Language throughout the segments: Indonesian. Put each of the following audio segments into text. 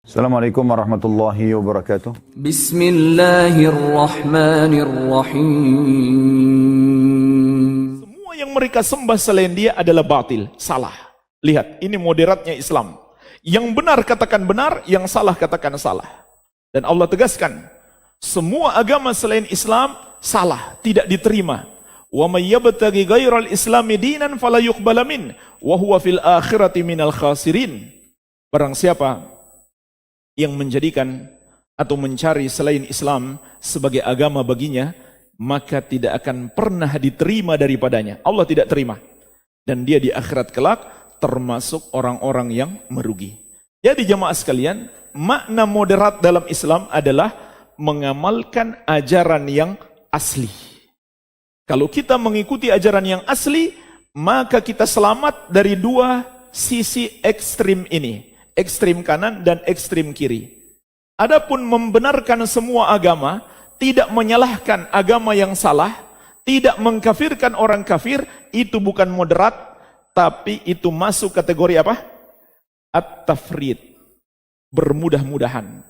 Assalamualaikum warahmatullahi wabarakatuh. Bismillahirrahmanirrahim. Semua yang mereka sembah selain dia adalah batil, salah. Lihat, ini moderatnya Islam. Yang benar katakan benar, yang salah katakan salah. Dan Allah tegaskan, semua agama selain Islam salah, tidak diterima. Wa may yabtaghi ghairal islami dinan fala yuqbala min wa huwa fil akhirati minal khasirin. Barang siapa yang menjadikan atau mencari selain Islam sebagai agama baginya, maka tidak akan pernah diterima daripadanya. Allah tidak terima. Dan dia di akhirat kelak termasuk orang-orang yang merugi. Jadi jemaah sekalian, makna moderat dalam Islam adalah mengamalkan ajaran yang asli. Kalau kita mengikuti ajaran yang asli, maka kita selamat dari dua sisi ekstrim ini. Ekstrim kanan dan ekstrim kiri. Adapun membenarkan semua agama, tidak menyalahkan agama yang salah, tidak mengkafirkan orang kafir, itu bukan moderat, tapi itu masuk kategori apa? At-tafrid. Bermudah-mudahan.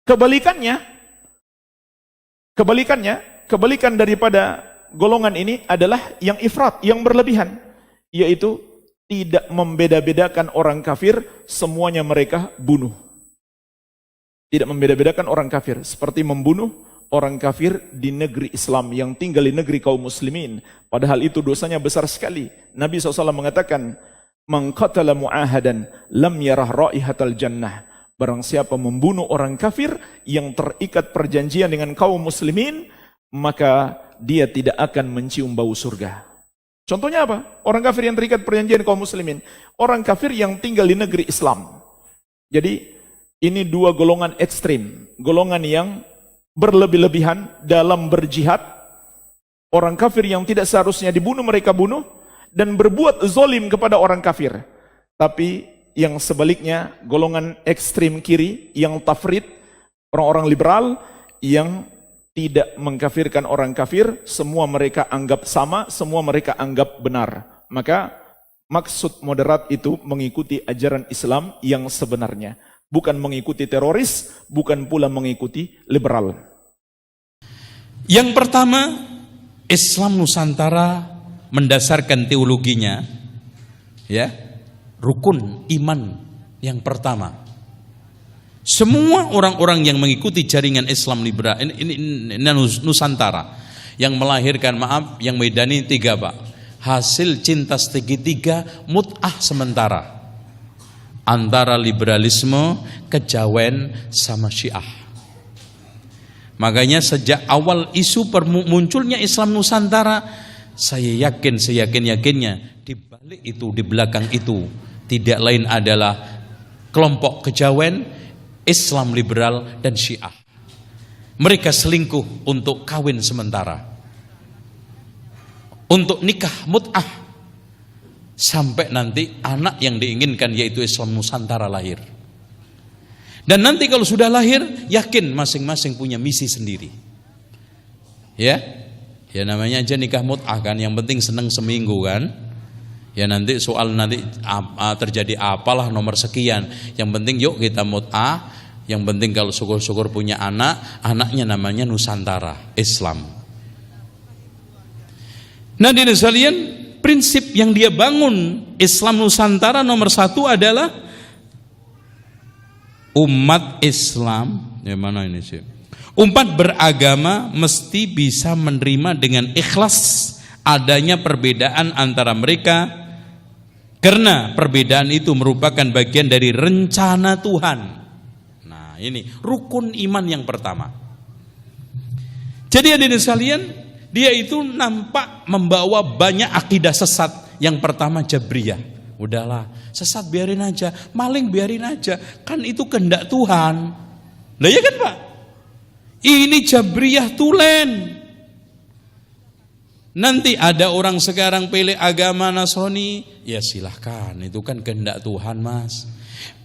Kebalikan daripada golongan ini adalah yang ifrat, yang berlebihan, yaitu tidak membeda-bedakan orang kafir, semuanya mereka bunuh. Tidak membeda-bedakan orang kafir, seperti membunuh orang kafir di negeri Islam yang tinggal di negeri kaum muslimin. Padahal itu dosanya besar sekali. Nabi SAW mengatakan, "Man qatala mu'ahadan lam yarah raihatal jannah." Barang siapa membunuh orang kafir yang terikat perjanjian dengan kaum muslimin, maka dia tidak akan mencium bau surga. Contohnya apa? Orang kafir yang terikat perjanjian kaum muslimin. Orang kafir yang tinggal di negeri Islam. Jadi ini dua golongan ekstrim. Golongan yang berlebih-lebihan dalam berjihad. Orang kafir yang tidak seharusnya dibunuh mereka bunuh. Dan berbuat zalim kepada orang kafir. Tapi yang sebaliknya golongan ekstrim kiri yang tafrid. Orang-orang liberal yang tidak mengkafirkan orang kafir, semua mereka anggap sama, semua mereka anggap benar. Maka maksud moderat itu mengikuti ajaran Islam yang sebenarnya. Bukan mengikuti teroris, bukan pula mengikuti liberal. Yang pertama, Islam Nusantara mendasarkan teologinya, ya, rukun iman yang pertama. Semua orang-orang yang mengikuti jaringan Islam liberal ini Nusantara yang melahirkan, yang medani tiga, Pak. Hasil cinta segitiga mut'ah sementara antara liberalisme, kejawen sama Syiah. Makanya sejak awal isu munculnya Islam Nusantara, saya yakin-yakinnya di balik itu, di belakang itu tidak lain adalah kelompok kejawen, Islam liberal dan Syiah. Mereka selingkuh untuk kawin sementara, untuk nikah mut'ah, sampai nanti anak yang diinginkan yaitu Islam Nusantara lahir. Dan nanti kalau sudah lahir, yakin masing-masing punya misi sendiri. Ya namanya aja nikah mut'ah kan, yang penting senang seminggu kan. Ya nanti soal nanti terjadi apalah nomor sekian. Yang penting yuk kita mut'ah. Yang penting kalau syukur-syukur punya anak, anaknya namanya Nusantara, Islam. Nah di sekalian, prinsip yang dia bangun Islam Nusantara nomor satu adalah umat Islam. Ya mana ini sih? Umat beragama mesti bisa menerima dengan ikhlas adanya perbedaan antara mereka, karena perbedaan itu merupakan bagian dari rencana Tuhan. Nah ini rukun iman yang pertama. Jadi hadirin sekalian, dia itu nampak membawa banyak akidah sesat. Yang pertama Jabriyah. Udahlah, sesat biarin aja, maling biarin aja, kan itu kehendak Tuhan. Lah ya kan Pak? Ini Jabriyah tulen. Nanti ada orang sekarang pilih agama Nasrani, ya silahkan, itu kan kehendak Tuhan Mas.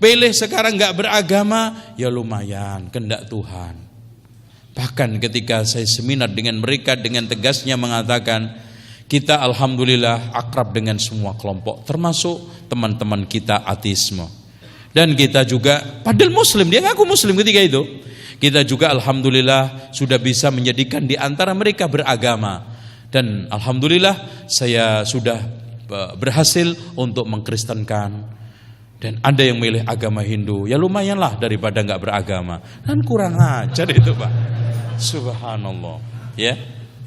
Pilih sekarang gak beragama, ya lumayan, kehendak Tuhan. Bahkan ketika saya seminar dengan mereka, dengan tegasnya mengatakan, kita alhamdulillah akrab dengan semua kelompok, termasuk teman-teman kita ateisme. Dan kita juga, padahal muslim, dia ngaku muslim ketika itu. Kita juga alhamdulillah sudah bisa menjadikan di antara mereka beragama. Dan alhamdulillah saya sudah berhasil untuk mengkristenkan. Dan ada yang milih agama Hindu, ya lumayanlah daripada nggak beragama. Dan kurang ajar itu Pak. Subhanallah. Ya,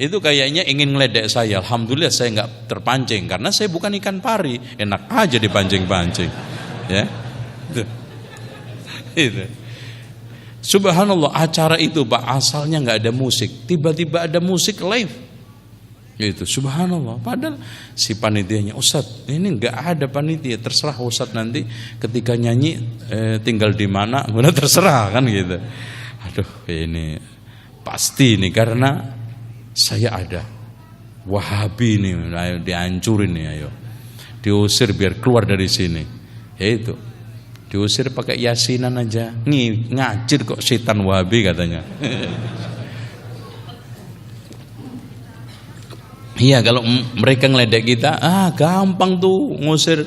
itu kayaknya ingin ngeledek saya. Alhamdulillah saya nggak terpancing karena saya bukan ikan pari. Enak aja dipancing-pancing. Ya, itu. Subhanallah, acara itu Pak asalnya nggak ada musik, tiba-tiba ada musik live. Itu subhanallah. Padahal si panitianya, Ustadz ini nggak ada panitia, terserah Ustadz nanti ketika nyanyi tinggal di mana, udah terserah kan gitu. Aduh ini pasti nih karena saya ada Wahabi nih, ayo dihancurin nih, ayo diusir biar keluar dari sini. Ya itu diusir pakai yasinan aja, ngajir kok setan Wahabi katanya. Iya, kalau mereka ngeledek kita, gampang tuh ngusir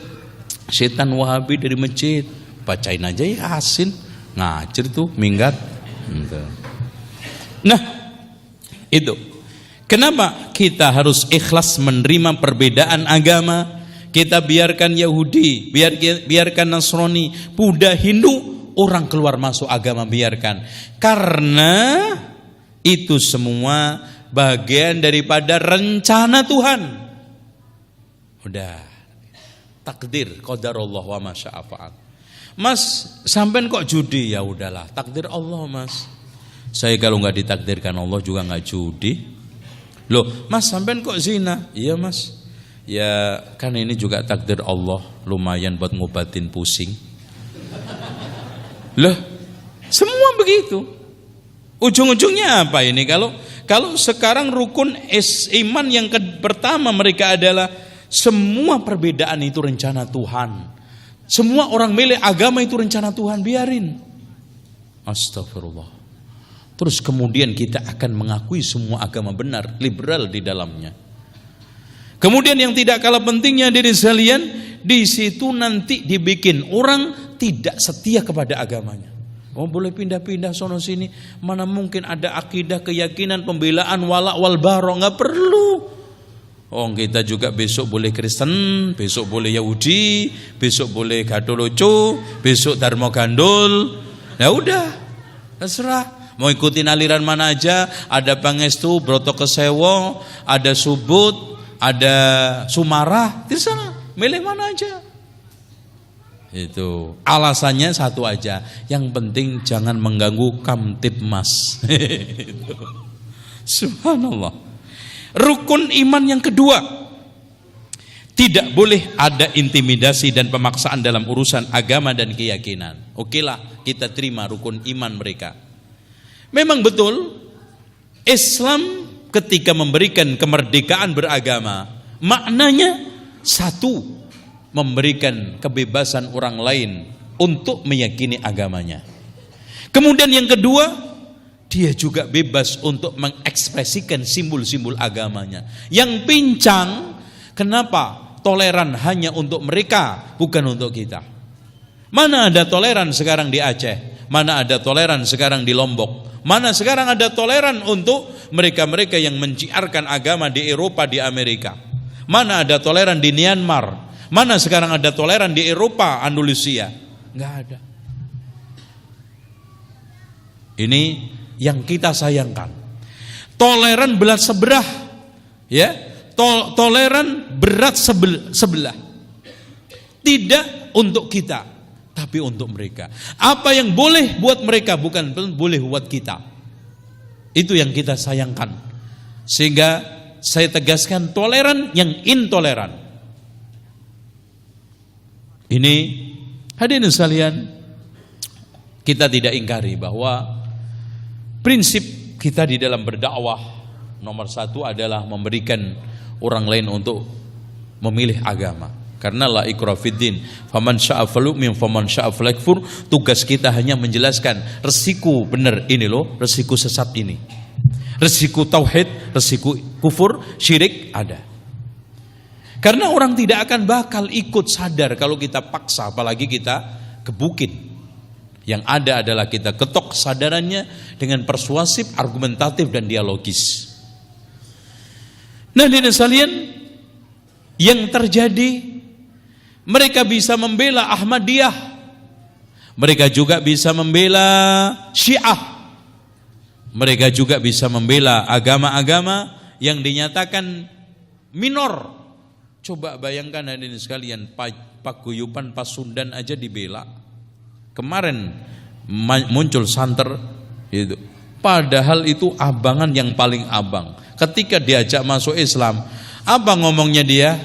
setan Wahabi dari masjid. Bacain aja Yasin, ngajir tuh, minggat. Nah, itu. Kenapa kita harus ikhlas menerima perbedaan agama? Kita biarkan Yahudi, biarkan Nasrani, Buddha, Hindu, orang keluar masuk agama biarkan. Karena itu semua bagian daripada rencana Tuhan. Udah takdir qadarullah wa ma syaa fa'al. Mas, sampean kok judi? Ya udahlah, takdir Allah, Mas. Saya kalau nggak ditakdirkan Allah juga nggak judi. Loh, Mas, sampean kok zina? Iya, Mas. Ya, kan ini juga takdir Allah, lumayan buat ngobatin pusing. Loh, semua begitu. Ujung-ujungnya apa ini? Kalau sekarang rukun iman yang pertama mereka adalah semua perbedaan itu rencana Tuhan. Semua orang milih agama itu rencana Tuhan, biarin. Astagfirullah. Terus kemudian kita akan mengakui semua agama benar, liberal di dalamnya. Kemudian yang tidak kalah pentingnya diri sekalian, di situ nanti dibikin orang tidak setia kepada agamanya. Oh, boleh pindah-pindah sono sini, mana mungkin ada akidah, keyakinan, pembelaan, wala wal bara, nggak perlu. Oh, kita juga besok boleh Kristen, besok boleh Yahudi, besok boleh Katolik, besok Dharma Gandul. Ya udah, terserah. Mau ikutin aliran mana aja, ada Pangestu, Broto Kesewo, ada Subut, ada Sumarah, terserah, milih mana aja. Itu alasannya satu aja, yang penting jangan mengganggu Kamtibmas. Subhanallah. Rukun iman yang kedua, tidak boleh ada intimidasi dan pemaksaan dalam urusan agama dan keyakinan. Oke lah, kita terima rukun iman mereka. Memang betul Islam ketika memberikan kemerdekaan beragama, maknanya satu, memberikan kebebasan orang lain untuk meyakini agamanya. Kemudian yang kedua, dia juga bebas untuk mengekspresikan simbol-simbol agamanya. Yang pincang, kenapa toleran hanya untuk mereka, bukan untuk kita? Mana ada toleran sekarang di Aceh? Mana ada toleran sekarang di Lombok? Mana sekarang ada toleran untuk mereka-mereka yang menciarkan agama di Eropa, di Amerika? Mana ada toleran di Myanmar? Mana sekarang ada toleran di Eropa, Andalusia? Nggak ada. Ini yang kita sayangkan. Toleran berat sebelah, ya, toleran berat sebelah. Tidak untuk kita, tapi untuk mereka. Apa yang boleh buat mereka bukan boleh buat kita. Itu yang kita sayangkan. Sehingga saya tegaskan toleran yang intoleran. Ini hadirin sekalian, kita tidak ingkari bahwa prinsip kita di dalam berdakwah nomor satu adalah memberikan orang lain untuk memilih agama. Karena la ikraha fiddin, faman syaa falyu'min faman syaa falyakfur. Tugas kita hanya menjelaskan resiko benar ini loh, resiko sesat ini. Resiko tauhid, resiko kufur, syirik ada. Karena orang tidak akan bakal ikut sadar kalau kita paksa, apalagi kita gebukin. Yang ada adalah kita ketok kesadarannya dengan persuasif, argumentatif, dan dialogis. Nah, hadirin sekalian, yang terjadi, mereka bisa membela Ahmadiyah, mereka juga bisa membela Syiah, mereka juga bisa membela agama-agama yang dinyatakan minor. Coba bayangkan hadirin sekalian, paguyuban Pasundan aja dibela. Kemarin muncul santer itu. Padahal itu abangan yang paling abang. Ketika diajak masuk Islam, apa ngomongnya dia?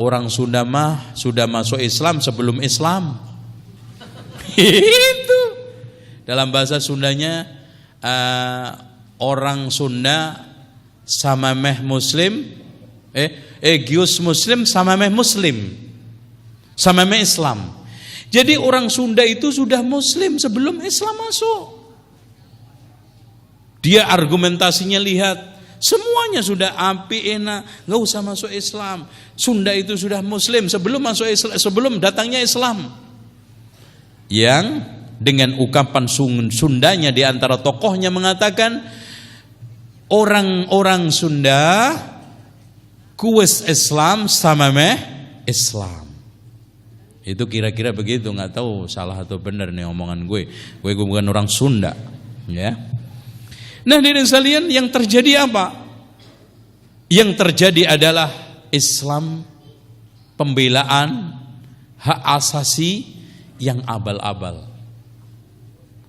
Orang Sunda mah sudah masuk Islam sebelum Islam. Itu. Dalam bahasa Sundanya, orang Sunda sama meh Muslim, gius Muslim sama meh Muslim, sama meh Islam. Jadi orang Sunda itu sudah Muslim sebelum Islam masuk. Dia argumentasinya, lihat, semuanya sudah api enak, nggak usah masuk Islam. Sunda itu sudah Muslim sebelum masuk Islam, sebelum datangnya Islam. Yang dengan ungkapan Sundanya di antara tokohnya mengatakan, orang-orang Sunda kuis Islam sama meh Islam. Itu kira-kira begitu, nggak tahu salah atau benar nih omongan gue. Gue bukan orang Sunda, ya. Nah, hadirin sekalian, yang terjadi apa? Yang terjadi adalah Islam pembelaan hak asasi yang abal-abal.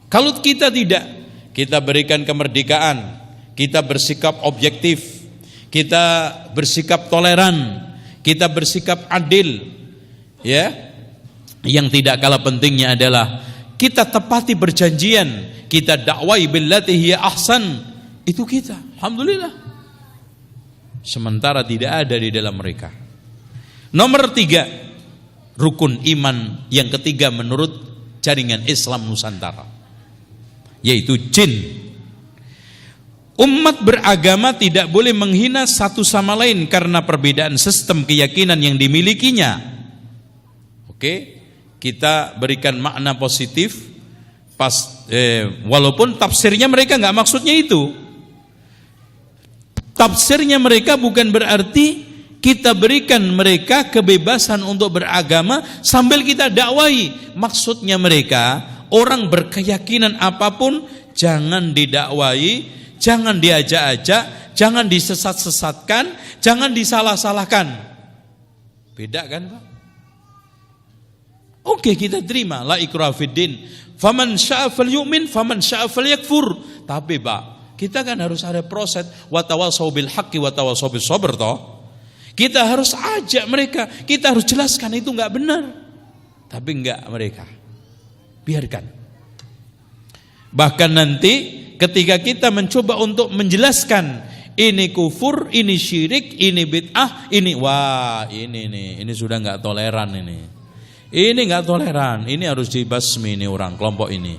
Kalau kita tidak, kita berikan kemerdekaan, kita bersikap objektif, kita bersikap toleran, kita bersikap adil, ya. Yang tidak kalah pentingnya adalah kita tepati berjanjian, kita dakwai billati hiya ahsan. Itu kita, alhamdulillah. Sementara tidak ada di dalam mereka. Nomor 3, rukun iman yang ketiga menurut jaringan Islam Nusantara, yaitu jin. Umat beragama tidak boleh menghina satu sama lain karena perbedaan sistem keyakinan yang dimilikinya. Oke, kita berikan makna positif, walaupun tafsirnya mereka nggak maksudnya itu. Tafsirnya mereka bukan berarti kita berikan mereka kebebasan untuk beragama sambil kita dakwai. Maksudnya mereka, orang berkeyakinan apapun jangan didakwai, jangan diajak-ajak, jangan disesat-sesatkan, jangan disalah-salahkan. Beda kan, Pak? Oke, kita terima, la ikraha fiddin, faman syaa falyu'min faman syaa falyakfur. Tapi Pak, kita kan harus ada proses, wa tawassaw bil haqqi wa tawassaw bis sabr toh. Kita harus ajak mereka, kita harus jelaskan itu enggak benar. Tapi enggak, mereka biarkan. Bahkan nanti ketika kita mencoba untuk menjelaskan ini kufur, ini syirik, ini bid'ah, ini wah, ini sudah enggak toleran ini. Ini enggak toleran, ini harus dibasmi ini orang kelompok ini.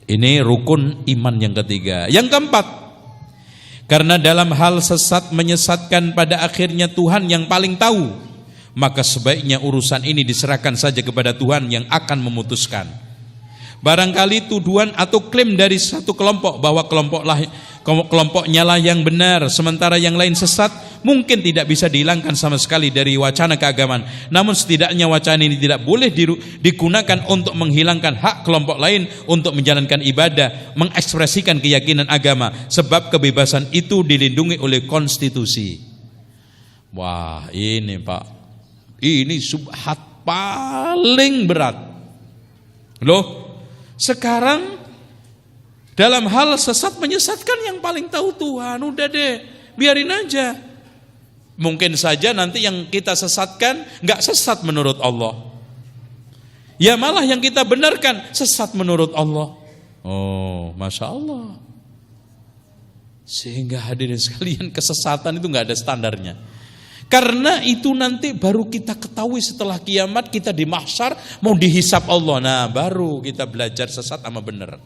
Ini rukun iman yang ketiga. Yang keempat, karena dalam hal sesat menyesatkan pada akhirnya Tuhan yang paling tahu, maka sebaiknya urusan ini diserahkan saja kepada Tuhan yang akan memutuskan. Barangkali tuduhan atau klaim dari satu kelompok bahwa kelompoknya lah yang benar, sementara yang lain sesat, mungkin tidak bisa dihilangkan sama sekali dari wacana keagamaan. Namun setidaknya wacana ini tidak boleh digunakan untuk menghilangkan hak kelompok lain untuk menjalankan ibadah, mengekspresikan keyakinan agama, sebab kebebasan itu dilindungi oleh konstitusi. Wah, ini Pak, ini subhat paling berat. Loh, sekarang dalam hal sesat menyesatkan yang paling tahu Tuhan. Udah deh, biarin aja. Mungkin saja nanti yang kita sesatkan gak sesat menurut Allah, ya malah yang kita benarkan sesat menurut Allah. Oh, Masya Allah. Sehingga hadirin sekalian, kesesatan itu gak ada standarnya. Karena itu nanti baru kita ketahui setelah kiamat, kita di mahsyar mau dihisap Allah. Nah, baru kita belajar sesat sama benar.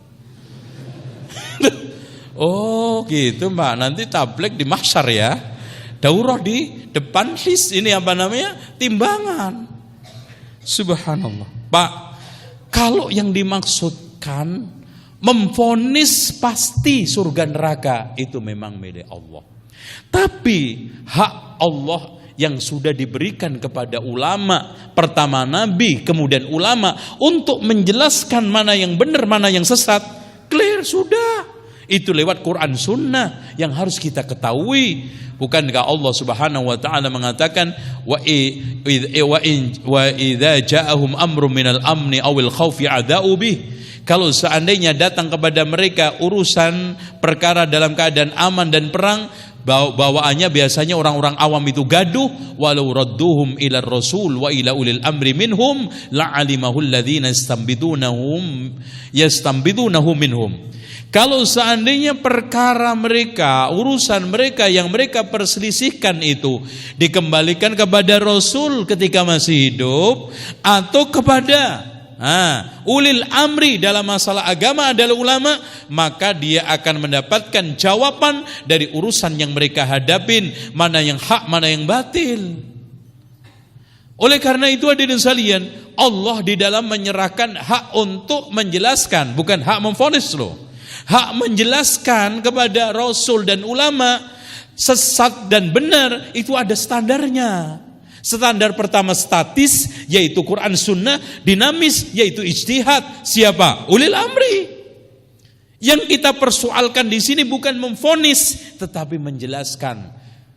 Oh gitu Mbak, nanti tabligh di mahsyar ya. Daurah di depan ini apa namanya? Timbangan. Subhanallah. Pak, kalau yang dimaksudkan memvonis pasti surga neraka, itu memang milik Allah. Tapi hak Allah yang sudah diberikan kepada ulama, pertama Nabi, kemudian ulama, untuk menjelaskan mana yang benar, mana yang sesat, clear sudah. Itu lewat Quran Sunnah yang harus kita ketahui. Bukankah Allah Subhanahu wa taala mengatakan wa idza ja'ahum amrun minal amni awil khaufi adza'u bih. Kalau seandainya datang kepada mereka urusan perkara dalam keadaan aman dan perang, bawaannya biasanya orang-orang awam itu gaduh. Walau radduhum ila rasul wa ila ulil amri minhum la'alimahu alladhina yastanbidunahu minhum. Kalau seandainya perkara mereka, urusan mereka yang mereka perselisihkan itu dikembalikan kepada Rasul ketika masih hidup, atau kepada ulil amri dalam masalah agama adalah ulama, maka dia akan mendapatkan jawaban dari urusan yang mereka hadapin, mana yang hak, mana yang batil. Oleh karena itu hadirin sekalian, Allah di dalam menyerahkan hak untuk menjelaskan, bukan hak memvonis loh. Hak menjelaskan kepada Rasul dan ulama sesat dan benar itu ada standarnya. Standar pertama statis, yaitu Quran Sunnah. Dinamis, yaitu ijtihad. Siapa? Ulil amri. Yang kita persoalkan di sini bukan memvonis, tetapi menjelaskan.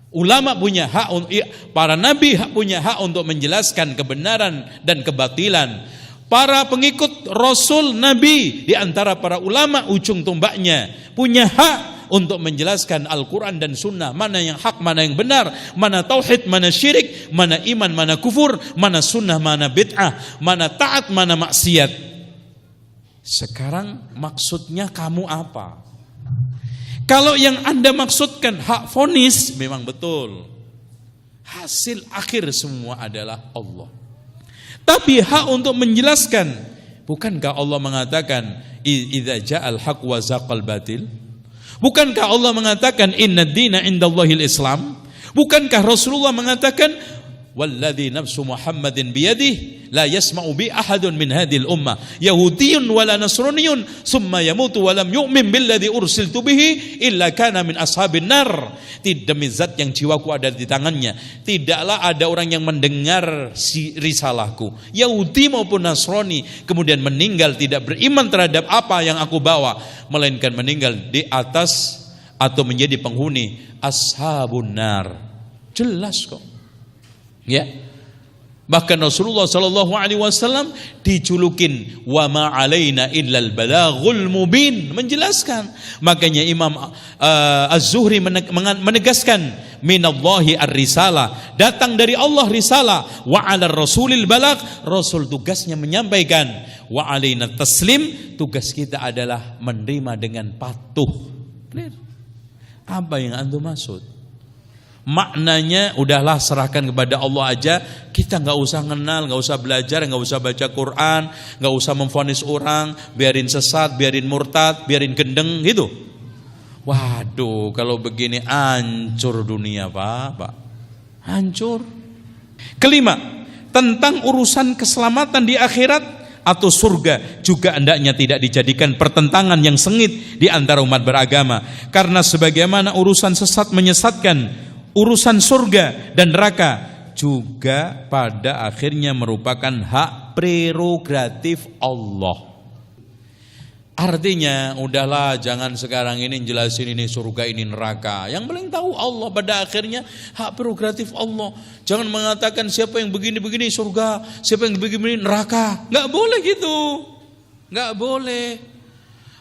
Ulama punya hak, para nabi punya hak untuk menjelaskan kebenaran dan kebatilan. Para pengikut Rasul Nabi di antara para ulama ujung tombaknya punya hak untuk menjelaskan Al-Quran dan Sunnah, mana yang hak, mana yang benar, mana tauhid, mana syirik, mana iman, mana kufur, mana sunnah, mana bid'ah, mana taat, mana maksiat. Sekarang maksudnya kamu apa? Kalau yang Anda maksudkan hak vonis, memang betul. Hasil akhir semua adalah Allah. Tapi hak untuk menjelaskan, bukankah Allah mengatakan idza ja'al haq wa zaqal batil? Bukankah Allah mengatakan innad dina indallahil Islam? Bukankah Rasulullah mengatakan walladzi nafsu Muhammadin biyadihi la yasma'u bi ahadun min hadhil ummah yahudiyyun wala nasraniyyun summa yamutu wa lam yu'min billadzi ursiltu bihi illa kana min ashabin nar. Demi zat yang jiwaku ada di tangannya, tidaklah ada orang yang mendengar risalahku, Yahudi maupun Nasrani, kemudian meninggal tidak beriman terhadap apa yang aku bawa, melainkan meninggal di atas atau menjadi penghuni ashabun nar. Jelas kok. Ya. Bahkan Rasulullah sallallahu alaihi wasallam dijulukin wa ma alaina illal balaghul mubin, menjelaskan. Makanya Imam Az-Zuhri menegaskan minallahi ar-risalah, datang dari Allah risalah, wa 'alar rasulil balagh, Rasul tugasnya menyampaikan, wa 'alaina taslim, tugas kita adalah menerima dengan patuh. Clear? Apa yang antum maksud? Maknanya udahlah serahkan kepada Allah aja, kita nggak usah kenal, nggak usah belajar, nggak usah baca Quran, nggak usah memvonis orang, biarin sesat, biarin murtad, biarin gendeng gitu. Waduh, kalau begini hancur dunia Pak, hancur. Kelima, tentang urusan keselamatan di akhirat atau surga juga hendaknya tidak dijadikan pertentangan yang sengit di antara umat beragama, karena sebagaimana urusan sesat menyesatkan, urusan surga dan neraka juga pada akhirnya merupakan hak prerogatif Allah. Artinya udahlah, jangan sekarang ini jelasin ini surga ini neraka. Yang paling tahu Allah, pada akhirnya hak prerogatif Allah. Jangan mengatakan siapa yang begini-begini surga, siapa yang begini neraka. Nggak boleh gitu, nggak boleh.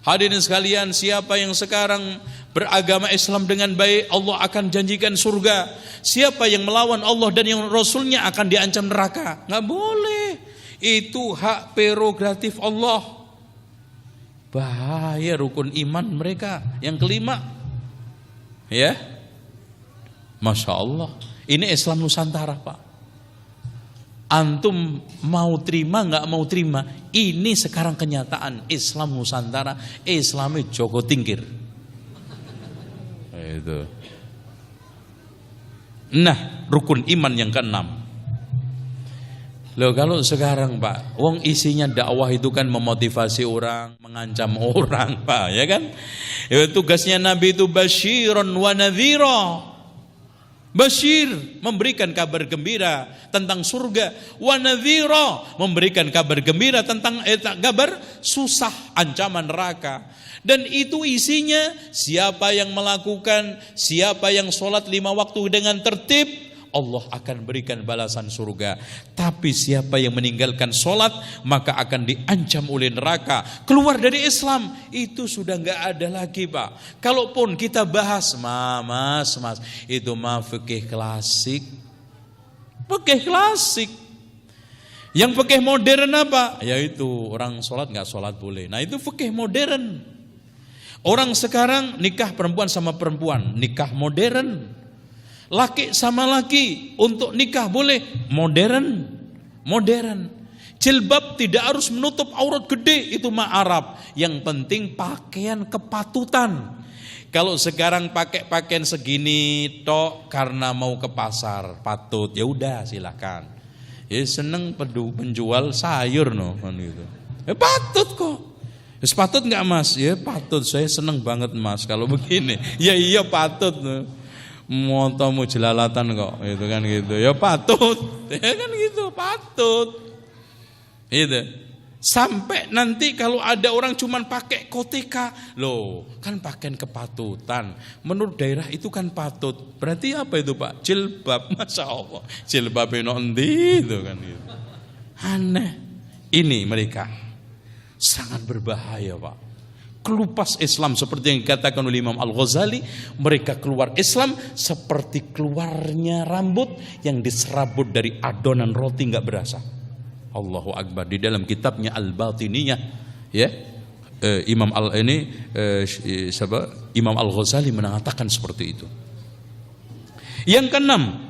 Hadirin sekalian, siapa yang sekarang beragama Islam dengan baik, Allah akan janjikan surga. Siapa yang melawan Allah dan yang Rasulnya akan diancam neraka. Nggak boleh. Itu hak prerogatif Allah. Bahaya rukun iman mereka. Yang kelima, ya, Masya Allah, ini Islam Nusantara Pak. Antum mau terima nggak mau terima, ini sekarang kenyataan Islam Nusantara, Islamnya Joko Tingkir. Itu. Nah, rukun iman yang keenam. Loh kalau sekarang Pak, wong isinya dakwah itu kan memotivasi orang, mengancam orang Pak, ya kan? Ya, tugasnya Nabi itu basyiron wa nadhira. Basyir, memberikan kabar gembira tentang surga, wa nadhira, memberikan kabar gembira tentang kabar susah, ancaman neraka. Dan itu isinya siapa yang melakukan, siapa yang sholat 5 waktu dengan tertib, Allah akan berikan balasan surga. Tapi siapa yang meninggalkan sholat, maka akan diancam oleh neraka, keluar dari Islam. Itu sudah gak ada lagi Pak. Kalaupun kita bahas, mas, itu mah fikih klasik. Fikih klasik. Yang fikih modern apa? Yaitu orang sholat gak sholat boleh. Nah itu fikih modern. Orang sekarang nikah perempuan sama perempuan, nikah modern. Laki sama laki untuk nikah boleh, modern. Jilbab tidak harus menutup aurat gede, itu mah Arab. Yang penting pakaian kepatutan. Kalau sekarang pakai pakaian segini tok karena mau ke pasar, patut, ya udah silakan. Ya seneng penjual sayur kan gitu. Ya patut kok. Ya patut nggak Mas? Ya patut, saya seneng banget Mas kalau begini. Ya iya patut. Motomu jelalatan kok, itu kan gitu. Ya patut, ya kan gitu, patut. Itu. Sampai nanti kalau ada orang cuman pakai koteka, loh, kan pakaian kepatutan. Menurut daerah itu kan patut. Berarti apa itu Pak? Jilbab, Masya Allah. Jilbab endi itu kan gitu. Aneh. Ini mereka sangat berbahaya Pak. Kelupas Islam seperti yang dikatakan oleh Imam Al-Ghazali, mereka keluar Islam seperti keluarnya rambut yang diserabut dari adonan roti nggak berasa. Allahu Akbar. Di dalam kitabnya Al-Batiniyah, ya, Imam Al-Ghazali mengatakan seperti itu. Yang keenam,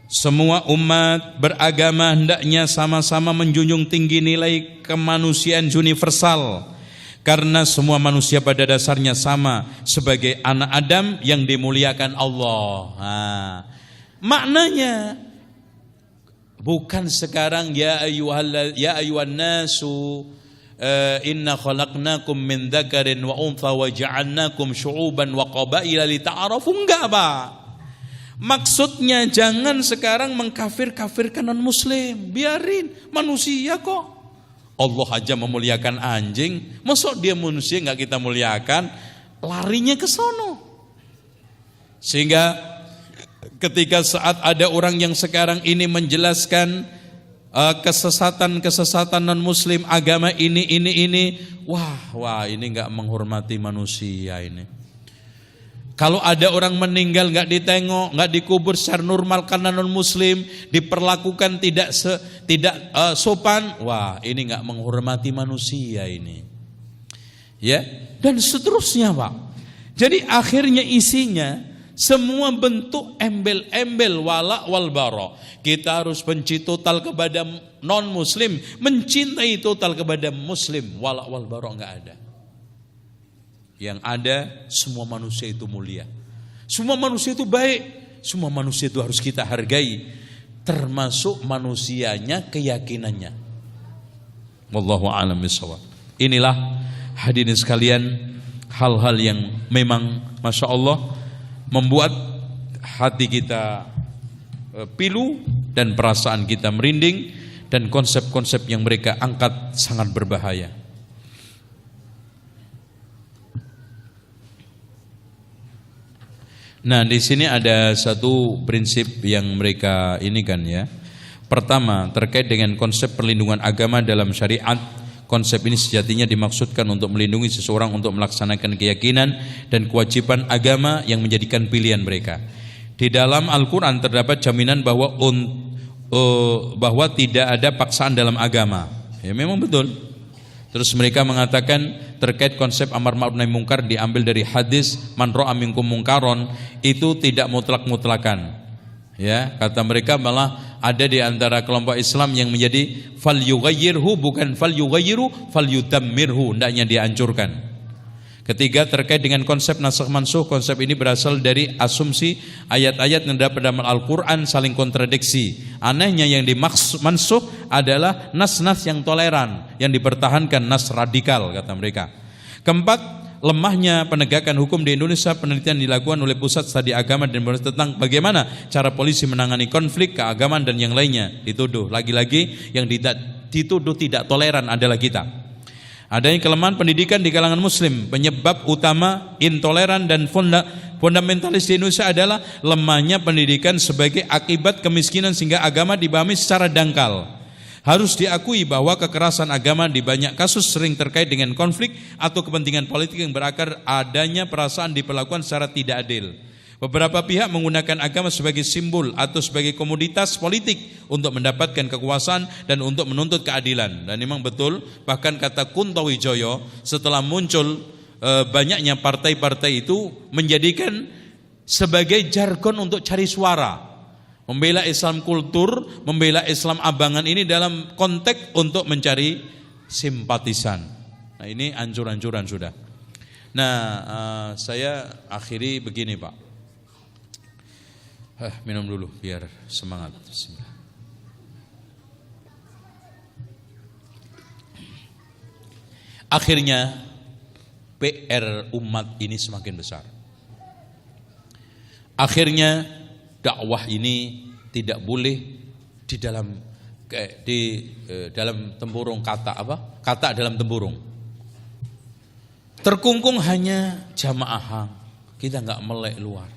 semua umat beragama hendaknya sama-sama menjunjung tinggi nilai kemanusiaan universal. Karena semua manusia pada dasarnya sama sebagai anak Adam yang dimuliakan Allah. Nah, maknanya bukan sekarang ya ayyuhan nasu inna khalaqnakum min dzakarin wa untha wa ja'alnakum syu'uban wa qabaila lita'arafu, enggak Pak. Maksudnya jangan sekarang mengkafir-kafirkan non-muslim. Biarin, manusia kok. Allah aja memuliakan anjing, masuk dia manusia nggak kita muliakan, larinya ke sono. Sehingga ketika saat ada orang yang sekarang ini menjelaskan kesesatan non muslim, agama ini, wah ini nggak menghormati manusia ini. Kalau ada orang meninggal nggak ditengok, nggak dikubur secara normal karena non muslim, diperlakukan tidak sopan, wah ini nggak menghormati manusia ini, ya, dan seterusnya Pak. Jadi akhirnya isinya semua bentuk embel-embel wala wal bara. Kita harus benci total kepada non muslim, mencintai total kepada muslim, wala wal bara nggak ada. Yang ada semua manusia itu mulia, semua manusia itu baik, semua manusia itu harus kita hargai, termasuk manusianya, keyakinannya. Wallahu a'lam bishawab. Inilah hadirin sekalian hal-hal yang memang Masya Allah membuat hati kita pilu dan perasaan kita merinding, dan konsep-konsep yang mereka angkat sangat berbahaya. Nah, di sini ada satu prinsip yang mereka ini kan ya. Pertama, terkait dengan konsep perlindungan agama dalam syariat. Konsep ini sejatinya dimaksudkan untuk melindungi seseorang untuk melaksanakan keyakinan dan kewajiban agama yang menjadikan pilihan mereka. Di dalam Al-Quran terdapat jaminan bahwa tidak ada paksaan dalam agama. Ya memang betul. Terus mereka mengatakan terkait konsep amar ma'ruf nahi mungkar diambil dari hadis man ra'a minkum mungkaron, itu tidak mutlak-mutlakan. Ya, kata mereka malah ada di antara kelompok Islam yang menjadi fal yughayyirhu, bukan fal yughayyiru, fal yudammirhu, hendaknya dihancurkan. Ketiga, terkait dengan konsep nasakh mansukh, konsep ini berasal dari asumsi ayat-ayat yang terdapat dalam Al-Quran saling kontradiksi. Anehnya yang dimansukh adalah nas-nas yang toleran, yang dipertahankan nas radikal, kata mereka. Keempat, lemahnya penegakan hukum di Indonesia. Penelitian dilakukan oleh Pusat Studi Agama dan Moral tentang bagaimana cara polisi menangani konflik keagamaan dan yang lainnya. Dituduh, lagi-lagi yang dituduh tidak toleran adalah kita. Adanya kelemahan pendidikan di kalangan muslim. Penyebab utama intoleran dan fundamentalis di Indonesia adalah lemahnya pendidikan sebagai akibat kemiskinan sehingga agama dipahami secara dangkal. Harus diakui bahwa kekerasan agama di banyak kasus sering terkait dengan konflik atau kepentingan politik yang berakar adanya perasaan diperlakukan secara tidak adil. Beberapa pihak menggunakan agama sebagai simbol atau sebagai komoditas politik untuk mendapatkan kekuasaan dan untuk menuntut keadilan. Dan memang betul, bahkan kata Kunto Wijoyo setelah muncul banyaknya partai-partai itu menjadikan sebagai jargon untuk cari suara. Membela Islam kultur, membela Islam abangan ini dalam konteks untuk mencari simpatisan. Nah, ini ancur-ancuran sudah. Nah, saya akhiri begini, Pak. Minum dulu biar semangat. Akhirnya PR umat ini semakin besar. Akhirnya dakwah ini tidak boleh di dalam dalam tempurung kata apa? Kata dalam tempurung. Terkungkung hanya jamaah, kita nggak melek luar.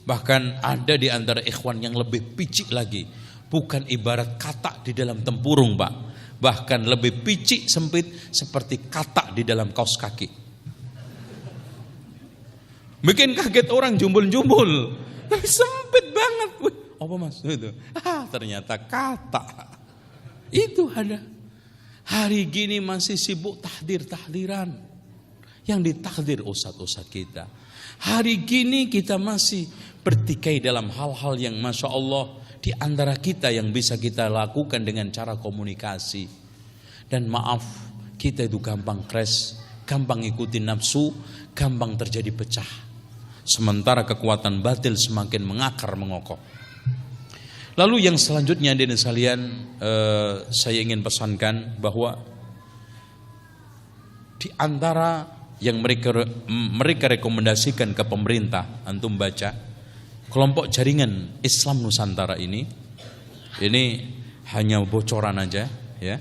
Bahkan ada di antara ikhwan yang lebih picik lagi, bukan ibarat kata di dalam tempurung, Pak. Bahkan lebih picik sempit seperti kata di dalam kaos kaki. Bikin kaget orang jumbul-jumbul. Tapi sempit banget. Wih, apa maksud itu? Ternyata kata. Itu ada. Hari gini masih sibuk tahdir-tahdiran. Yang ditakdir ustadz-ustadz kita. Hari gini kita masih bertikai dalam hal-hal yang Masya Allah di antara kita yang bisa kita lakukan dengan cara komunikasi. Dan maaf, kita itu gampang crash, gampang ikutin nafsu, gampang terjadi pecah. Sementara kekuatan batil semakin mengakar mengokoh. Lalu yang selanjutnya hadirin sekalian, saya ingin pesankan bahwa di antara yang mereka rekomendasikan ke pemerintah, antum baca, kelompok jaringan Islam Nusantara ini hanya bocoran aja, ya.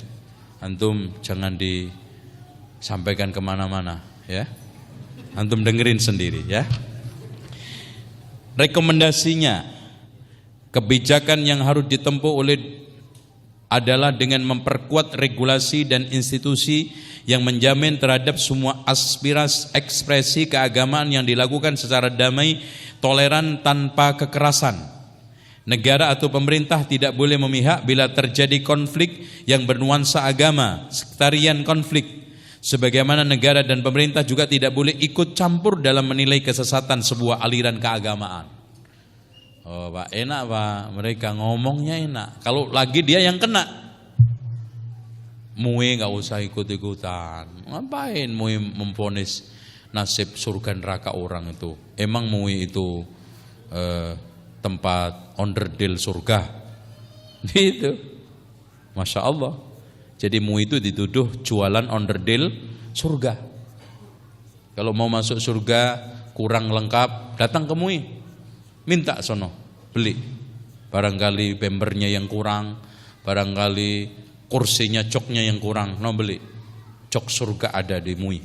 Antum jangan disampaikan kemana-mana, ya. Antum dengerin sendiri, ya. Rekomendasinya, kebijakan yang harus ditempuh adalah dengan memperkuat regulasi dan institusi yang menjamin terhadap semua aspirasi ekspresi keagamaan yang dilakukan secara damai, toleran tanpa kekerasan. Negara atau pemerintah tidak boleh memihak bila terjadi konflik yang bernuansa agama, sektarian konflik. Sebagaimana negara dan pemerintah juga tidak boleh ikut campur dalam menilai kesesatan sebuah aliran keagamaan. Oh, Pak, enak Pak, mereka ngomongnya enak. Kalau lagi dia yang kena, MUI nggak usah ikut-ikutan. Ngapain MUI memvonis nasib surga neraka orang itu? Emang MUI itu tempat onderdil surga? Gitu. Masya Allah. Jadi MUI itu dituduh jualan onderdil surga. Kalau mau masuk surga kurang lengkap, datang ke MUI, minta sono beli. Barangkali bembernya yang kurang, barangkali kursinya coknya yang kurang, no beli. Cok surga ada di MUI.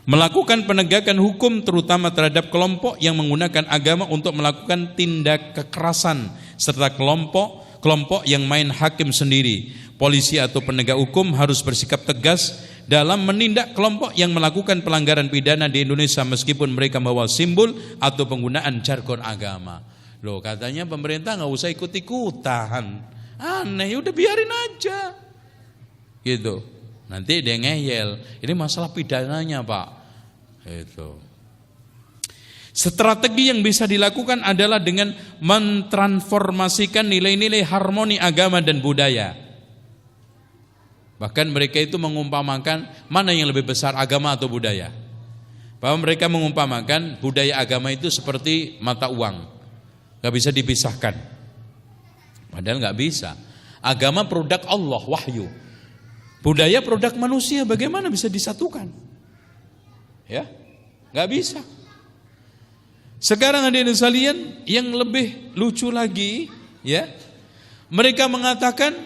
Melakukan penegakan hukum terutama terhadap kelompok yang menggunakan agama untuk melakukan tindak kekerasan serta kelompok yang main hakim sendiri. Polisi atau penegak hukum harus bersikap tegas dalam menindak kelompok yang melakukan pelanggaran pidana di Indonesia meskipun mereka membawa simbol atau penggunaan jargon agama. Loh, katanya pemerintah nggak usah ikut-ikutan. Aneh, udah biarin aja. Gitu. Nanti dia ngeyel. Ini masalah pidananya, Pak. Itu. Strategi yang bisa dilakukan adalah dengan mentransformasikan nilai-nilai harmoni agama dan budaya. Bahkan mereka itu mengumpamakan mana yang lebih besar, agama atau budaya. Bahwa mereka mengumpamakan budaya agama itu seperti mata uang, gak bisa dipisahkan. Padahal gak bisa. Agama produk Allah, wahyu. Budaya produk manusia, bagaimana bisa disatukan? Ya, gak bisa. Sekarang hadirin sekalian, yang lebih lucu lagi, ya, mereka mengatakan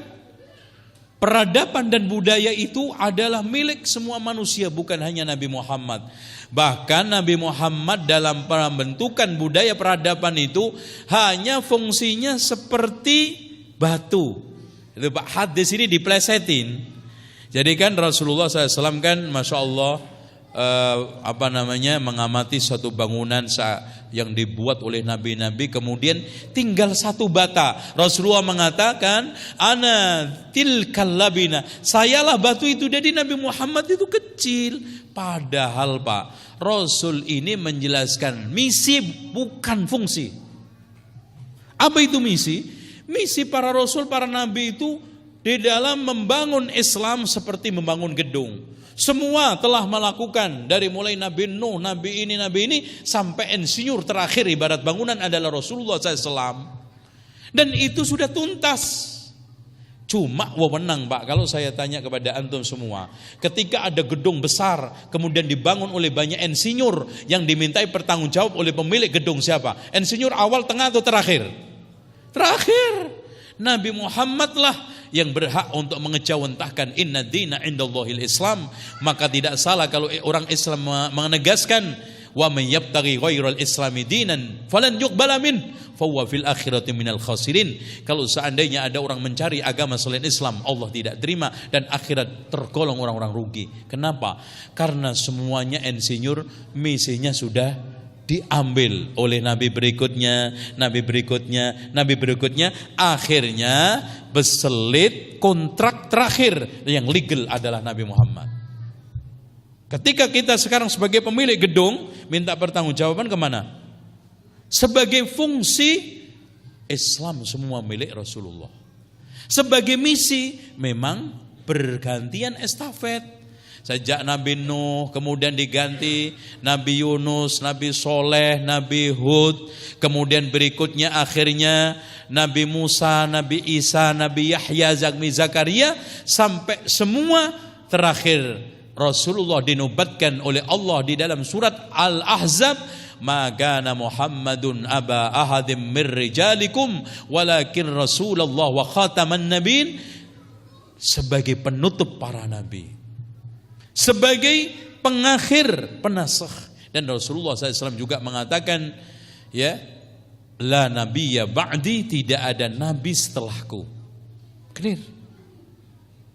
peradaban dan budaya itu adalah milik semua manusia, bukan hanya Nabi Muhammad. Bahkan Nabi Muhammad dalam pembentukan budaya peradaban itu hanya fungsinya seperti batu. Itu Pak, hadis ini diplesetin. Jadi kan Rasulullah SAW kan Masya Allah mengamati suatu bangunan yang dibuat oleh nabi-nabi, kemudian tinggal satu bata. Rasulullah mengatakan, ana tilkal labina, sayalah batu itu. Jadi Nabi Muhammad itu kecil. Padahal Pak, Rasul ini menjelaskan misi bukan fungsi. Apa itu misi? Misi para Rasul, para Nabi itu di dalam membangun Islam seperti membangun gedung. Semua telah melakukan, dari mulai Nabi Nuh, Nabi ini, sampai insinyur terakhir ibarat bangunan adalah Rasulullah SAW. Dan itu sudah tuntas. Cuma wewenang Pak, kalau saya tanya kepada antum semua, ketika ada gedung besar kemudian dibangun oleh banyak insinyur yang dimintai bertanggung jawab oleh pemilik gedung siapa? Insinyur awal, tengah atau terakhir? Terakhir. Nabi Muhammad lah yang berhak untuk mengejawantahkan inna dina indallahil Islam. Maka tidak salah kalau orang Islam menegaskan wa man yabtaghi ghairal islami dinan falan yuqbala min fahuwa fil akhirati minal khasirin. Kalau seandainya ada orang mencari agama selain Islam, Allah tidak terima dan akhirat tergolong orang-orang rugi. Kenapa? Karena semuanya insinyur, misinya sudah diambil oleh nabi berikutnya, akhirnya berselit kontrak terakhir yang legal adalah Nabi Muhammad. Ketika kita sekarang sebagai pemilik gedung minta pertanggungjawaban kemana? Sebagai fungsi, Islam semua milik Rasulullah. Sebagai misi, memang bergantian estafet. Sejak Nabi Nuh, kemudian diganti Nabi Yunus, Nabi Soleh, Nabi Hud, kemudian berikutnya akhirnya Nabi Musa, Nabi Isa, Nabi Yahya, Nabi Zakaria, sampai semua terakhir Rasulullah dinobatkan oleh Allah di dalam surat Al-Ahzab, ma kana Muhammadun aba ahadim mir rijalikum walakin Rasulullah wa khataman nabiyyin, sebagai penutup para nabi, sebagai pengakhir, penasakh. Dan Rasulullah SAW juga mengatakan, ya, la nabiyya ba'di, tidak ada nabi setelahku. Clear.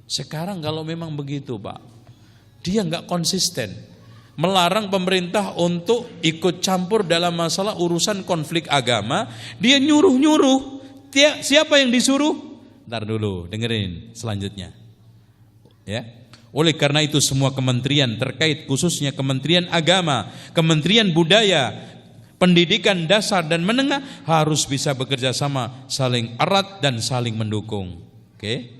Sekarang kalau memang begitu Pak, dia enggak konsisten, melarang pemerintah untuk ikut campur dalam masalah urusan konflik agama, dia nyuruh-nyuruh. Siapa yang disuruh? Ntar dulu, dengerin selanjutnya. Ya. Oleh karena itu semua kementerian terkait, khususnya Kementerian Agama, Kementerian Budaya, Pendidikan Dasar dan Menengah harus bisa bekerja sama, saling erat dan saling mendukung. Oke.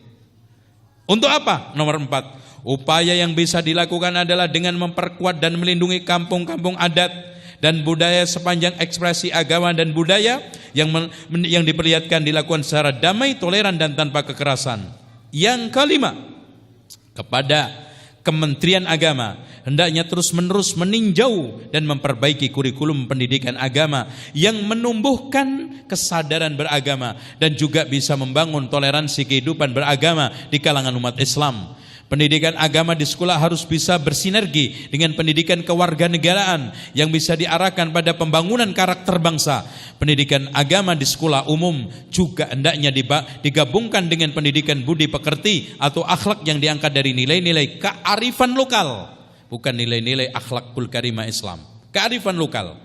Untuk apa? Nomor 4, upaya yang bisa dilakukan adalah dengan memperkuat dan melindungi kampung-kampung adat dan budaya sepanjang ekspresi agama dan budaya yang diperlihatkan dilakukan secara damai, toleran dan tanpa kekerasan. Yang kelima, kepada Kementerian Agama hendaknya terus-menerus meninjau dan memperbaiki kurikulum pendidikan agama yang menumbuhkan kesadaran beragama dan juga bisa membangun toleransi kehidupan beragama di kalangan umat Islam. Pendidikan agama di sekolah harus bisa bersinergi dengan pendidikan kewarganegaraan yang bisa diarahkan pada pembangunan karakter bangsa. Pendidikan agama di sekolah umum juga hendaknya digabungkan dengan pendidikan budi pekerti atau akhlak yang diangkat dari nilai-nilai kearifan lokal, bukan nilai-nilai akhlakul karimah Islam. Kearifan lokal.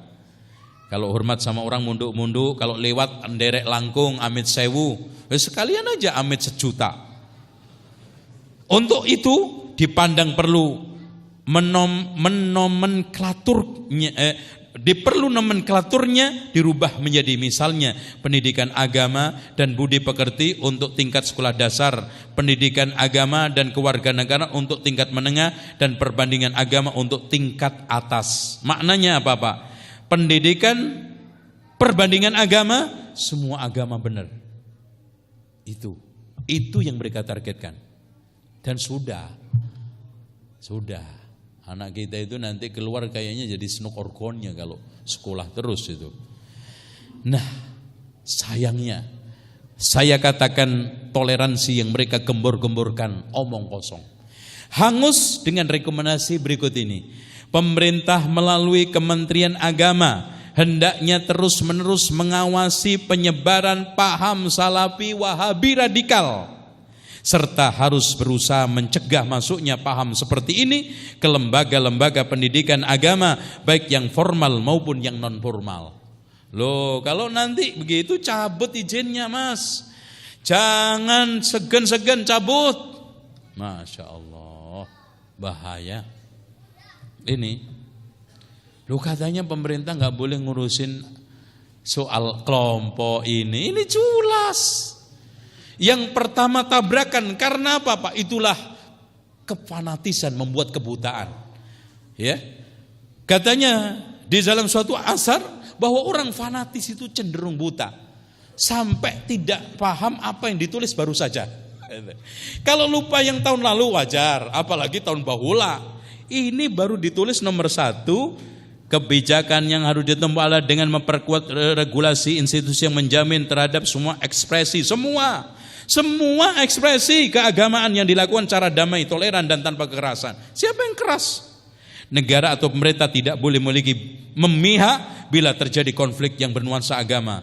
Kalau hormat sama orang munduk-munduk, kalau lewat nderek langkung amit sewu, sekalian aja amit sejuta. Untuk itu diperlu nomenklaturnya dirubah menjadi misalnya pendidikan agama dan budi pekerti untuk tingkat sekolah dasar, pendidikan agama dan kewarganegaraan untuk tingkat menengah, dan perbandingan agama untuk tingkat atas. Maknanya apa Pak? Pendidikan perbandingan agama, semua agama benar. Itu yang mereka targetkan. Dan sudah anak kita itu nanti keluar kayaknya jadi snuk orgonnya kalau sekolah terus itu. Nah, sayangnya saya katakan toleransi yang mereka gembor-gemborkan omong kosong. Hangus dengan rekomendasi berikut ini. Pemerintah melalui Kementerian Agama hendaknya terus-menerus mengawasi penyebaran paham salafi wahabi radikal, serta harus berusaha mencegah masuknya paham seperti ini ke lembaga-lembaga pendidikan agama, baik yang formal maupun yang non formal. Loh, kalau nanti begitu cabut izinnya Mas, jangan segan-segan cabut. Masya Allah, bahaya ini. Loh, katanya pemerintah nggak boleh ngurusin soal kelompok ini jelas. Yang pertama tabrakan, karena apa Pak? Itulah kefanatisan membuat kebutaan. Ya, katanya di dalam suatu asar bahwa orang fanatis itu cenderung buta sampai tidak paham apa yang ditulis baru saja. Kalau lupa yang tahun lalu wajar, apalagi tahun bahula. Ini baru ditulis nomor 1, kebijakan yang harus ditempuh dengan memperkuat regulasi institusi yang menjamin terhadap semua ekspresi, semua ekspresi keagamaan yang dilakukan secara damai, toleran dan tanpa kekerasan. Siapa yang keras? Negara atau pemerintah tidak boleh memihak bila terjadi konflik yang bernuansa agama,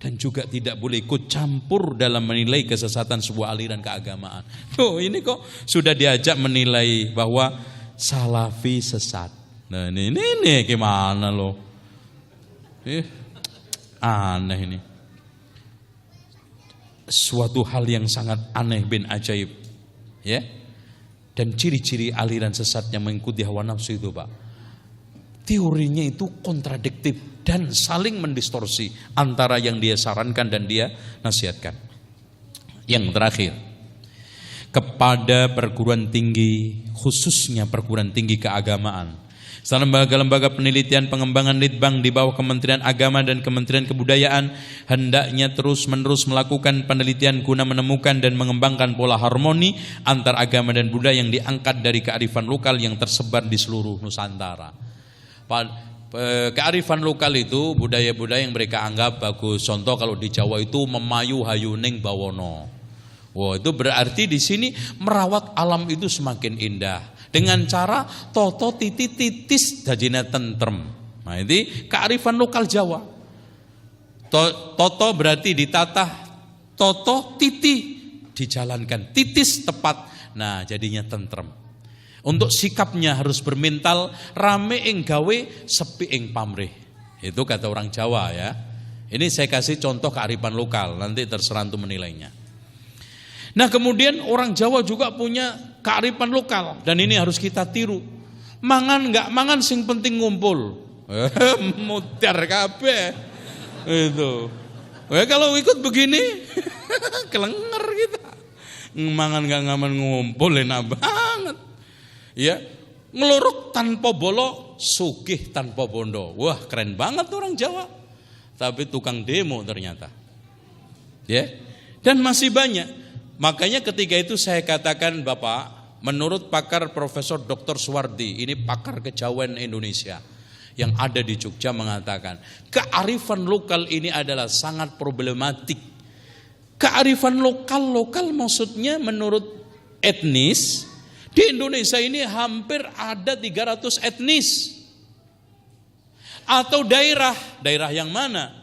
dan juga tidak boleh ikut campur dalam menilai kesesatan sebuah aliran keagamaan. Oh, ini kok sudah diajak menilai bahwa salafi sesat. Nah, ini gimana loh? Aneh ini. Suatu hal yang sangat aneh bin ajaib, ya. Dan ciri-ciri aliran sesat yang mengikuti hawa nafsu itu Pak, teorinya itu kontradiktif dan saling mendistorsi antara yang dia sarankan dan dia nasihatkan. Yang terakhir, kepada perguruan tinggi, khususnya perguruan tinggi keagamaan, lembaga-lembaga penelitian pengembangan litbang di bawah Kementerian Agama dan Kementerian Kebudayaan hendaknya terus-menerus melakukan penelitian guna menemukan dan mengembangkan pola harmoni antar agama dan budaya yang diangkat dari kearifan lokal yang tersebar di seluruh Nusantara. Kearifan lokal itu budaya-budaya yang mereka anggap bagus. Contoh kalau di Jawa itu memayu hayuning bawono. Wah, itu berarti di sini merawat alam itu semakin indah. Dengan cara toto titi titis dajine tentrem. Nah, ini kearifan lokal Jawa. Toto berarti ditata, toto titi dijalankan, titis tepat. Nah, jadinya tentrem. Untuk sikapnya harus bermental rame ing gawe, sepi ing pamrih. Itu kata orang Jawa ya. Ini saya kasih contoh kearifan lokal, nanti terserah untuk menilainya. Nah, kemudian orang Jawa juga punya kearifan lokal dan ini harus kita tiru. Mangan enggak mangan sing penting ngumpul. Mutar kabeh. Itu. Kalau ikut begini kelenger kita. Mangan enggak ngaman ngumpul enak banget. Ya, ngeluruk tanpa bolo, sugih tanpa bondo. Wah, keren banget orang Jawa. Tapi tukang demo ternyata. Ya. Dan masih banyak. Makanya ketika itu saya katakan Bapak, menurut pakar Profesor Dr. Suwardi, ini pakar kejawen Indonesia yang ada di Jogja, mengatakan kearifan lokal ini adalah sangat problematik. Kearifan lokal maksudnya menurut etnis, di Indonesia ini hampir ada 300 etnis. Atau daerah yang mana?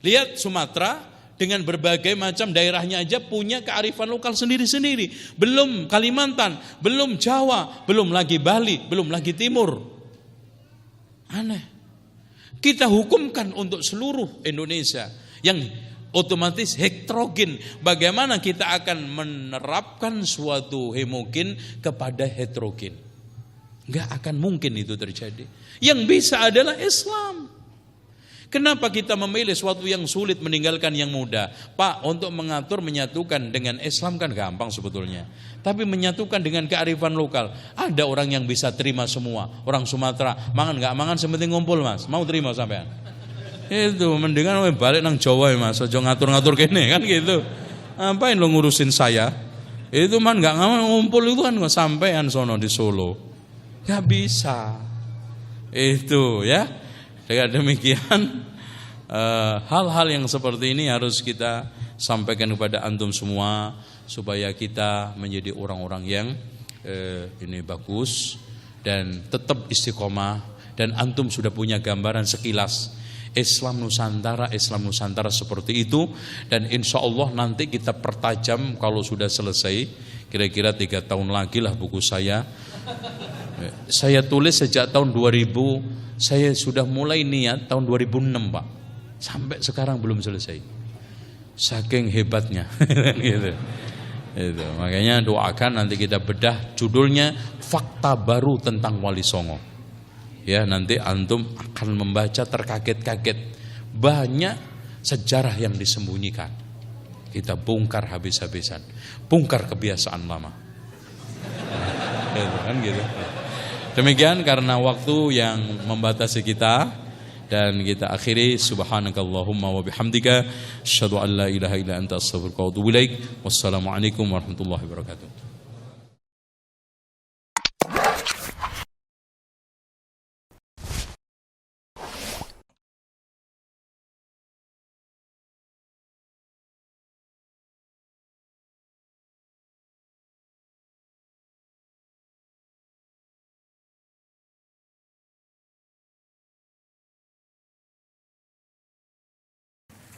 Lihat Sumatera, dengan berbagai macam daerahnya aja punya kearifan lokal sendiri-sendiri. Belum Kalimantan, belum Jawa, belum lagi Bali, belum lagi Timur. Aneh. Kita hukumkan untuk seluruh Indonesia yang otomatis heterogen. Bagaimana kita akan menerapkan suatu homogen kepada heterogen? Nggak akan mungkin itu terjadi. Yang bisa adalah Islam. Kenapa kita memilih sesuatu yang sulit meninggalkan yang mudah? Pak, untuk mengatur, menyatukan dengan Islam kan gampang sebetulnya. Tapi menyatukan dengan kearifan lokal. Ada orang yang bisa terima semua. Orang Sumatera, mangan nggak mangan, sepenting ngumpul mas. Mau terima sampean? Itu, mendingan balik nang Jawa mas. Ojo ngatur-ngatur kene kan gitu. Ngapain lo ngurusin saya? Itu man nggak ngumpul itu kan sampean sono di Solo. Gak bisa. Itu ya. Dengan demikian hal-hal yang seperti ini harus kita sampaikan kepada antum semua supaya kita menjadi orang-orang yang ini bagus dan tetap istiqomah. Dan antum sudah punya gambaran sekilas Islam Nusantara seperti itu. Dan insya Allah nanti kita pertajam kalau sudah selesai. Kira-kira 3 tahun lagi lah buku saya. Saya tulis sejak tahun 2000. Saya sudah mulai niat tahun 2006 Pak. Sampai sekarang belum selesai. Saking hebatnya. Gitu. Itu. Makanya doakan nanti kita bedah judulnya Fakta Baru Tentang Wali Songo. Ya, nanti antum akan membaca terkaget-kaget. Banyak sejarah yang disembunyikan. Kita bongkar habis-habisan. Bongkar kebiasaan lama. Gitu, kan gitu. Demikian karena waktu yang membatasi kita, dan kita akhiri subhanakallahumma wa bihamdika asyhadu an la ilaha illa anta astaghfiruka wa atubu ilaik. Wassalamualaikum warahmatullahi wabarakatuh.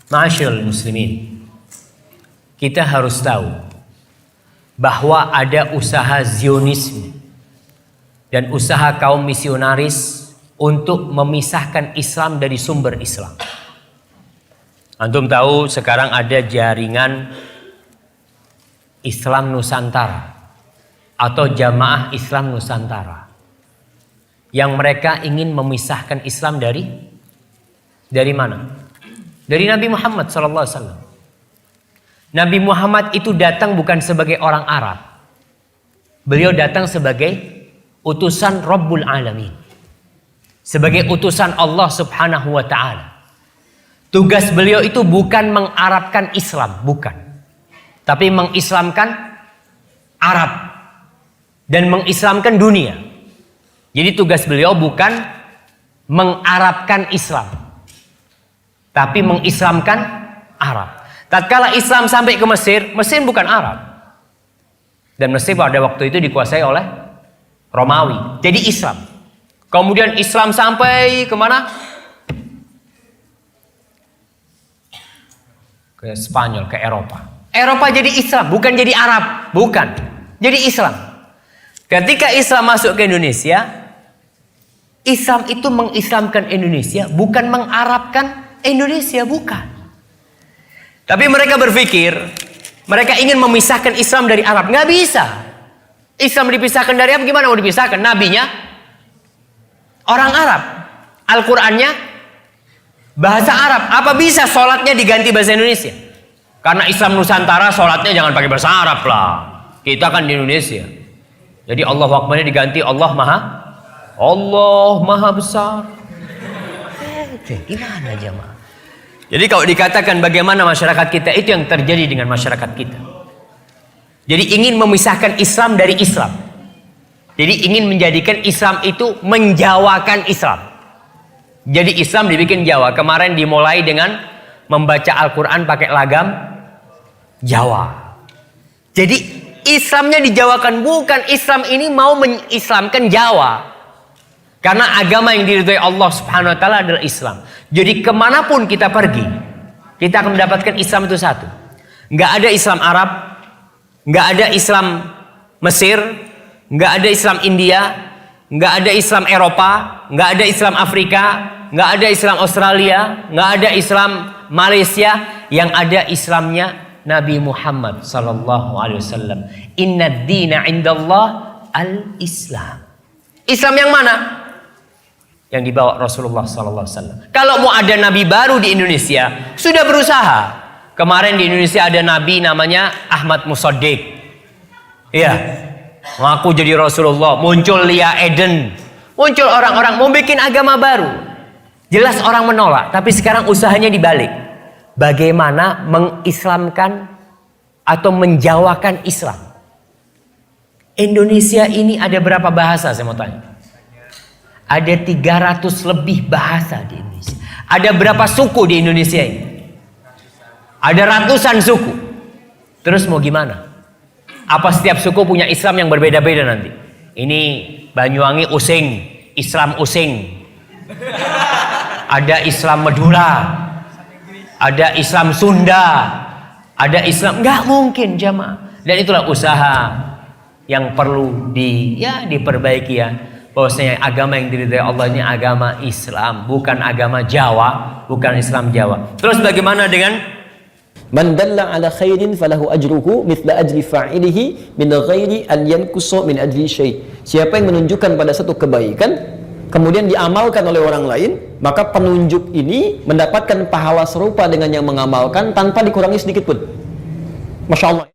Ma'asyiral muslimin, kita harus tahu bahwa ada usaha Zionisme dan usaha kaum misionaris untuk memisahkan Islam dari sumber Islam. Antum tahu sekarang ada jaringan Islam Nusantara atau Jamaah Islam Nusantara yang mereka ingin memisahkan Islam dari mana? Dari Nabi Muhammad SAW. Nabi Muhammad itu datang bukan sebagai orang Arab. Beliau datang sebagai utusan Rabbul Alamin. Sebagai utusan Allah Subhanahu wa ta'ala. Tugas beliau itu bukan mengarabkan Islam, bukan. Tapi mengislamkan Arab. Dan mengislamkan dunia. Jadi tugas beliau bukan mengarabkan Islam, tapi mengislamkan Arab. Tatkala Islam sampai ke Mesir, Mesir bukan Arab. Dan Mesir pada waktu itu dikuasai oleh Romawi. Jadi Islam. Kemudian Islam sampai kemana? Ke Spanyol, ke Eropa. Eropa jadi Islam, bukan jadi Arab. Bukan. Jadi Islam. Ketika Islam masuk ke Indonesia, Islam itu mengislamkan Indonesia, bukan mengarabkan Indonesia, bukan. Tapi mereka berpikir, mereka ingin memisahkan Islam dari Arab. Nggak bisa. Islam dipisahkan dari Arab, gimana mau dipisahkan? Nabinya orang Arab. Al-Qur'annya bahasa Arab. Apa bisa sholatnya diganti bahasa Indonesia? Karena Islam Nusantara sholatnya jangan pakai bahasa Arab lah. Kita kan di Indonesia. Jadi Allah Akbarnya diganti Allah Maha Besar. Gimana jemaah? Jadi kalau dikatakan bagaimana masyarakat kita, itu yang terjadi dengan masyarakat kita. Jadi ingin memisahkan Islam dari Islam. Jadi ingin menjadikan Islam itu menjawakan Islam. Jadi Islam dibikin Jawa. Kemarin dimulai dengan membaca Al-Quran pakai lagam Jawa. Jadi Islamnya dijawakan, bukan Islam ini mau mengislamkan Jawa. Karena agama yang diridhai Allah Subhanahu wa ta'ala adalah Islam. Jadi kemanapun kita pergi, kita akan mendapatkan Islam itu satu. Nggak ada Islam Arab, nggak ada Islam Mesir, nggak ada Islam India, nggak ada Islam Eropa, nggak ada Islam Afrika, nggak ada Islam Australia, nggak ada Islam Malaysia. Yang ada Islamnya Nabi Muhammad sallallahu alaihi wasallam. Inna ad-dina 'indallah al-Islam. Islam yang mana? Yang dibawa Rasulullah SAW. Kalau mau ada nabi baru di Indonesia, sudah berusaha. Kemarin di Indonesia ada nabi namanya Ahmad Musaddiq. Iya, ngaku jadi Rasulullah. Muncul Lia Eden, muncul orang-orang mau bikin agama baru. Jelas orang menolak, tapi sekarang usahanya dibalik. Bagaimana mengislamkan atau menjawakan Islam? Indonesia ini ada berapa bahasa, saya mau tanya? Ada 300 lebih bahasa di Indonesia. Ada berapa suku di Indonesia ini? Ada ratusan suku. Terus mau gimana? Apa setiap suku punya Islam yang berbeda-beda nanti? Ini Banyuwangi Using, Islam Using. Ada Islam Madura, ada Islam Sunda, ada Islam, nggak mungkin jamaah. Dan itulah usaha yang perlu diperbaiki ya. Bahwasanya agama yang diridhai Allah ini agama Islam, bukan agama Jawa, bukan Islam Jawa. Terus bagaimana dengan Man dalla ala khairin falahu ajruhu mithla ajri fa'ilihi min ghairi an yanqusa min ajri syai'. Siapa yang menunjukkan pada satu kebaikan kemudian diamalkan oleh orang lain, maka penunjuk ini mendapatkan pahala serupa dengan yang mengamalkan tanpa dikurangi sedikit pun. Masya Allah.